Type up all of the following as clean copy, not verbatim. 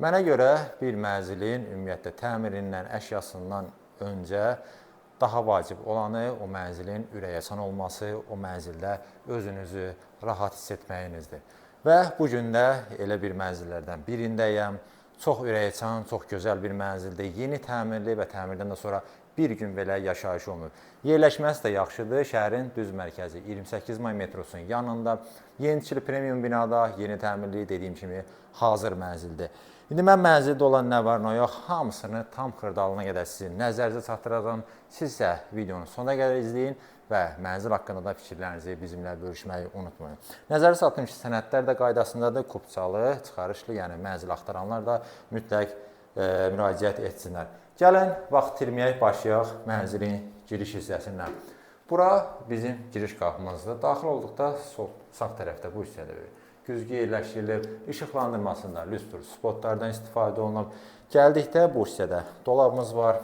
Mənə görə bir mənzilin ümumiyyətlə təmirindən, əşyasından öncə daha vacib olanı o mənzilin ürəkaçan olması, o mənzildə özünüzü rahat hiss etməyinizdir. Və bu gün də elə bir mənzillərdən birindəyəm. Çox ürəkaçan, çox gözəl bir mənzildir. Yeni təmirli və təmirdən də sonra bir gün belə yaşayış olunur. Yerləşməsi də yaxşıdır. Şəhərin düz mərkəzi 28 may metrosunun yanında. Yeniçili premium binada, yeni təmirli dediyim kimi hazır mənzildir. İndi mən mənzildə olan nə var, nə yox, hamısını tam xırdalığına qədər sizin nəzərinizə çatdıracağam. Siz isə videonu sonuna qədər izləyin və mənzil haqqında da fikirlərinizi bizimlə bölüşməyi unutmayın. Nəzərə çatdırım ki, sənədlər də qaydasındadır, kupçalı, çıxarışlı, yəni mənzil axtaranlar da mütləq müraciət etsinlər. Gəlin, vaxt itirməyək, başlayaq mənzilin giriş hissəsindən. Bura bizim giriş qapımızdır. Daxil olduqda sağ tərəfdə bu hissədə güzgü yerləşdirilib, işıqlandırmasında lüstr spotlardan istifadə olunub. Gəldikdə bu hissədə dolabımız var.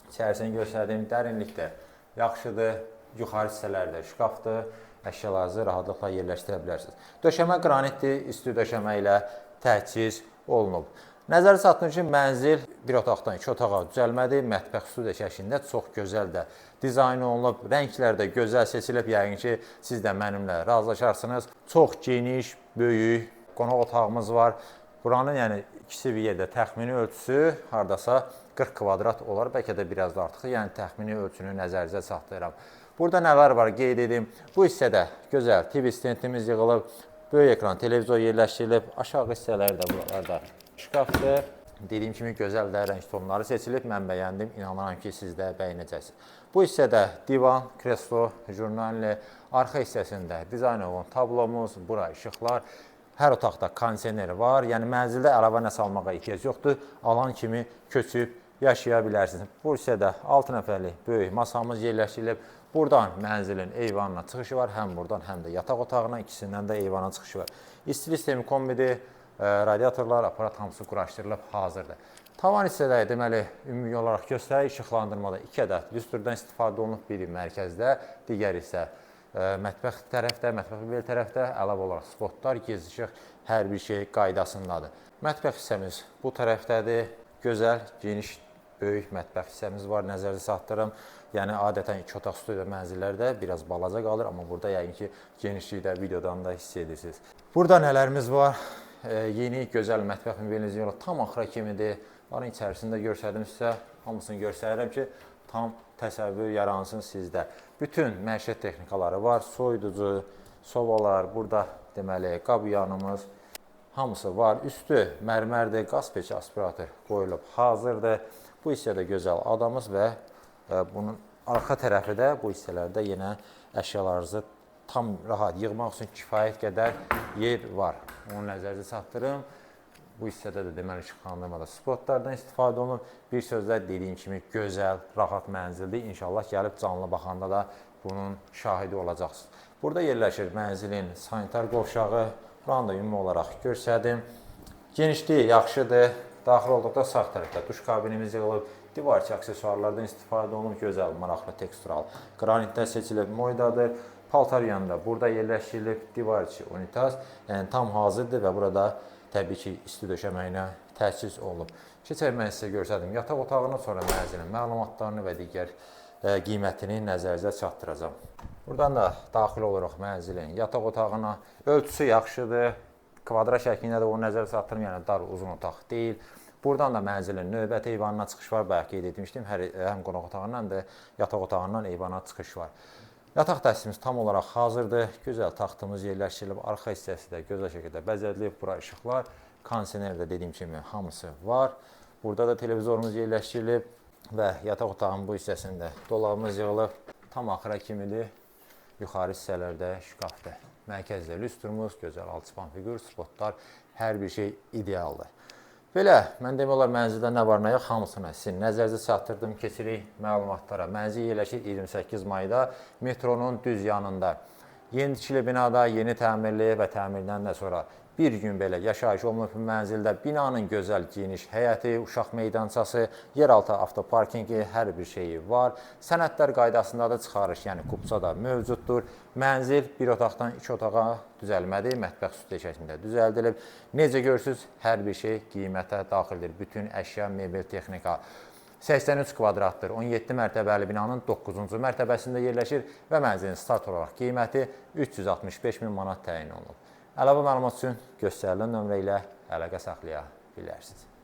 İçərisini göstərdiyim dərinlikdə yaxşıdır. Yuxarı hissələrdə şkafdır. Əşyalarınızı rahatlıqla yerləşdirə bilərsiniz. Döşəmə qranitdir, üstü döşəmə ilə təchiz olunub. Nəzərə çatdırım ki, mənzil bir otaqdan iki otağa düzəlmədir. Mətbəx studiya şəklində çox gözəl də dizayn olunub. Rənglər də gözəl seçilib. Yəqin ki, siz də mənimlə razılaşarsınız. Çox geniş, böyük qonaq otağımız var. Buranın yəni ikisi bir yerdə təxmini ölçüsü hardasa 40 kvadrat olar, bəlkə də biraz da artıq. Yəni təxmini ölçünü nəzərinizə çatdırıram. Burada nələr var qeyd edim. Bu hissədə gözəl TV stendimiz yığılıb. Böyük ekran televizor yerləşdirilib. Aşağı hissələri də buralarda şkafdır. Dediyim kimi gözəl də rəng tonları seçilib. Mən bəyəndim. İnanıram ki, siz də bəyənəcəksiniz. Bu hissədə divan, kreslo, jurnalli, arxa hissəsində dizayn olunmuş tablomuz, bura işıqlar. Hər otaqda kondisioner var. Yəni mənzildə əlavə nəsə almağa ehtiyac yoxdur. Alan kimi köçüb yaşaya bilərsiniz. Bu hissədə 6 nəfərlik böyük masamız yerləşdirilib. Buradan mənzilin eyvanına çıxışı var. Həm buradan, həm də yataq otağına, ikisindən də eyvana çıxışı var. İstilik sistemi kombidir. Radiatorlar, aparat hamısı quraşdırılıb hazırdır. Tavan hissədə deməli ümumi olaraq göstərir. İşıqlandırmada 2 ədəd lüstrdən istifadə olunub, biri mərkəzdə, digər isə mətbəx tərəfdə, mətbəx bel tərəfdə əlavə olaraq spotlar, gez işıq, hər bir şey qaydasındadır. Mətbəx hissəmiz bu tərəfdədir. Gözəl, geniş, böyük mətbəx hissəmiz var. Nəzərinizə çatdırım. Yəni adətən 2 otaq studiya mənzillərdə biraz balaca qalır, amma burada yəqin ki, genişlikdə videodan da hiss edirsiniz. Burada nələrimiz var? Yeni, gözəl mətbəx mebeliniz yola tam axıra kimidir. Onların içərisində göstərdimsə, hamısını göstərirəm ki, tam təsəvvür yaransın sizdə. Bütün məişət texnikaları var, soyuducu, sobalar, burada deməli qab yanımız, hamısı var. Üstü mərmərdir, qaz peçi aspirator qoyulub hazırdır. Bu hissədə gözəl adamız və bunun arxa tərəfi də bu hissələrdə yenə əşyalarınızı tam rahat yığmaq üçün kifayət qədər yer var. Onu nəzərinizə çatdırım. Bu hissədə də deməli işıqlandırmada spotlardan istifadə olunub. Bir sözlə dediyim kimi gözəl, rahat mənzildir. İnşallah gəlib canlı baxanda da bunun şahidi olacaqsınız. Burada yerləşir mənzilin sanitar qovşağı. Buranı da ümumi olaraq göstərdim. Genişliyi yaxşıdır. Daxil olduqda sağ tərəfdə duş kabinimiz yığılıb. Divarçı aksesuarlardan istifadə olunub. Gözəl, maraqlı tekstural qranitlər seçilib. Moydadır. Paltar yanında burada yerləşdirilib divarçı unitaz, yəni tam hazırdır və burada təbii ki, isti döşəməyinə təchiz olunub. Keçək mən sizə göstərdim yataq otağına, sonra mənzilin məlumatlarını və digər qiymətini nəzərinizə çatdıracağam. Buradan da daxil oluruq mənzilin yataq otağına. Ölçüsü yaxşıdır, kvadrat şəklində də onu nəzərə çatdırım, yəni dar uzun otaq deyil. Buradan da mənzilin növbəti eyvanına çıxış var, bayaq qeyd etmişdim, həm qonaq otağından, həm də yataq otağından eyvana çıxış var. Yataq dəstimiz tam olaraq hazırdır. Gözəl taxtımız yerləşdirilib. Arxa hissəsi də gözəl şəkildə bəzədilib. Bura işıqlar, kondisioner də dediyim kimi hamısı var. Burada da televizorumuz yerləşdirilib və yataq otağının bu hissəsində dolabımız yığılıb. Tam axıra kimidir. Yuxarı hissələrdə şkafdır. Mərkəzdə lüstrumuz, gözəl alçıpan fiqur, spotlar, hər bir şey idealdır. Belə, mən demək olar mənzildə nə var, nə yox, hamısını sizin nəzərinizə çatdırdım, keçirik məlumatlara. Mənzil yerləşir 28 mayda metronun düz yanında. Yeniçili binada, yeni təmirli və təmirdən də sonra bir gün belə yaşayış olunub bu mənzildə. Binanın gözəl geniş həyəti, uşaq meydançası, yeraltı avtoparkinqi, hər bir şeyi var. Sənədlər qaydasında da çıxarış, yəni kupça da mövcuddur. Mənzil bir otaqdan 2 otağa düzəlmədir, mətbəx süfrə şəklində düzəldilib. Necə görürsünüz, hər bir şey qiymətə daxildir. Bütün əşya, mebel, texnika. 83 kvadratdır, 17 mərtəbəli binanın 9-cu mərtəbəsində yerləşir və mənzilin start olaraq qiyməti 365 min manat təyin olunub. Əlavə məlumat üçün göstərilən nömrə ilə əlaqə saxlaya bilərsiniz.